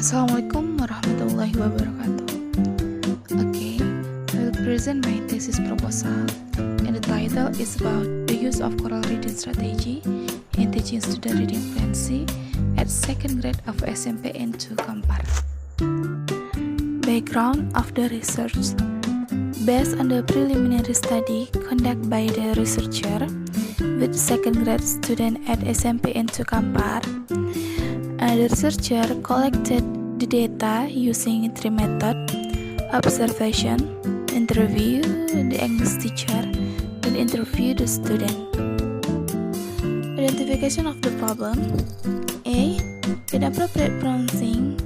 Assalamualaikum warahmatullahi wabarakatuh. Okay, I will present my thesis proposal, and the title is about the use of choral reading strategy in teaching student reading fluency at second grade of SMPN to Kampar. Background of the research. Based on the preliminary study conducted by the researcher with second grade student at SMPN to Kampar, the researcher collected the data using three methods: observation, interview the English teacher, and interview the student. Identification of the problem. A. Inappropriate pronouncing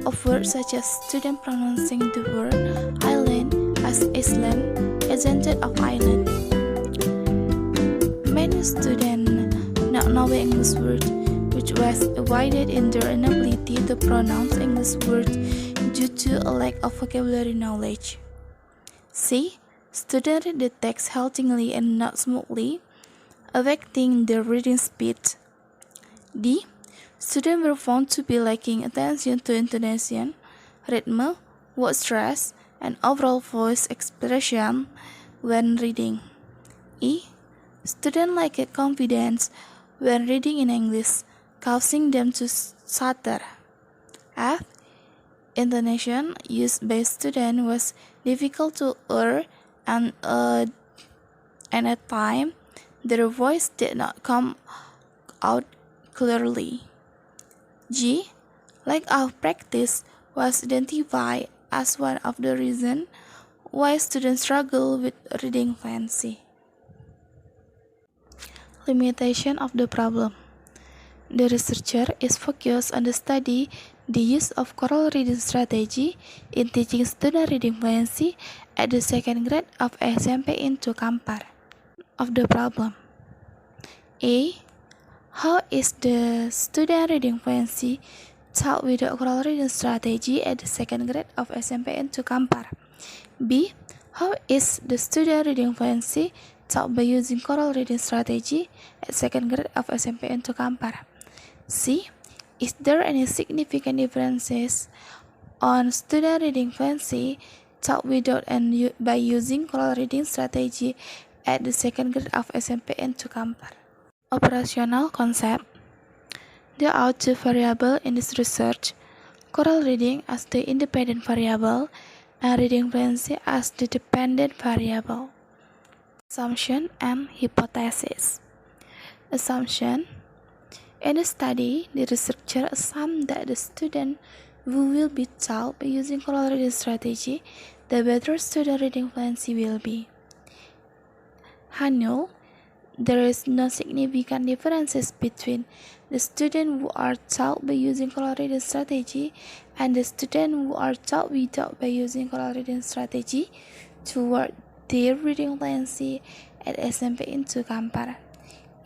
of words such as student pronouncing the word island as Island, instead of island. Many students not know English words, which was avoided in their inability to pronounce English words due to a lack of vocabulary knowledge. C. Students read the text haltingly and not smoothly, affecting their reading speed. D. Students were found to be lacking attention to intonation, rhythm, word stress, and overall voice expression when reading. E. Students lacked confidence when reading in English, causing them to stutter. F. Intonation used by students was difficult to hear, and at times their voice did not come out clearly. G. Lack of practice was identified as one of the reasons why students struggle with reading fluency. Limitation of the problem. The researcher is focused on the study the use of choral reading strategy in teaching student reading fluency at the second grade of SMPN to Kampar. Of the problem. A. How is the student reading fluency taught with the choral reading strategy at the second grade of SMPN to Kampar? B. How is the student reading fluency taught by using choral reading strategy at second grade of SMPN to Kampar? C. Is there any significant differences on student reading fluency taught without and by using choral reading strategy at the second grade of SMPN to Kampar? Operational concept. There are two variables in this research: choral reading as the independent variable and reading fluency as the dependent variable. Assumption and hypothesis. Assumption. In the study, the researcher assumed that the student who will be taught by using choral reading strategy, the better student reading fluency will be. Hanul. There is no significant differences between the students who are taught by using choral reading strategy and the students who are taught without by using choral reading strategy toward their reading fluency at SMPN to Kampar.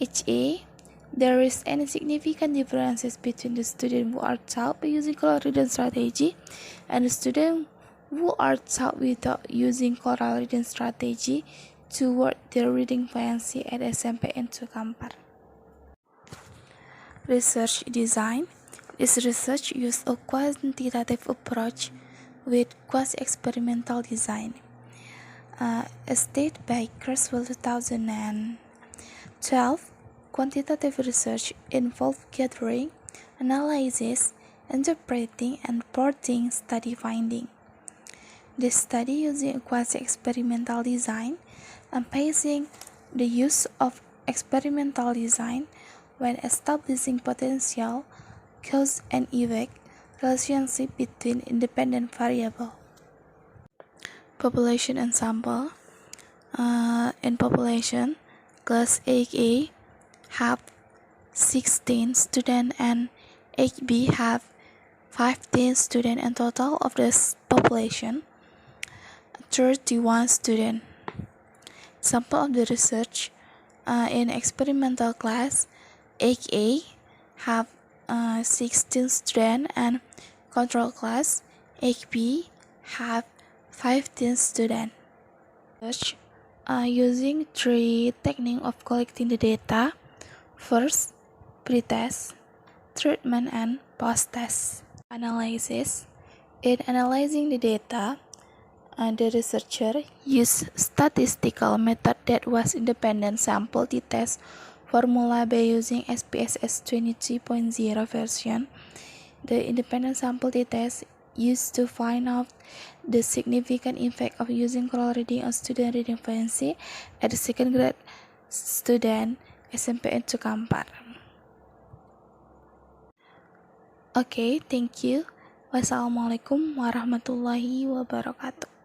HA. There is any significant differences between the students who are taught by using choral reading strategy and the students who are taught without using choral reading strategy toward their reading fluency at SMPN to Kampar. Research design. This research used a quantitative approach with quasi-experimental design. As stated by Creswell 2012, quantitative research involved gathering, analysis, interpreting, and reporting study findings. This study using a quasi-experimental design emphasizing the use of experimental design when establishing potential cause and effect relationship between independent variables. Population and sample. In population, class 8A have 16 students and 8B have 15 students, and total of this population 31 students. Sample of the research. In experimental class, 8A have 16 students and control class 8B have 15 students. Research using three techniques of collecting the data. First, pre-test, treatment, and post-test. Analysis. In analyzing the data, the researcher used statistical method that was independent sample t-test formula by using SPSS 22.0 version. The independent sample t-test used to find out the significant impact of using choral reading on student reading fluency at the second grade student SMPN to Kampar. Okay, thank you. Wassalamualaikum warahmatullahi wabarakatuh.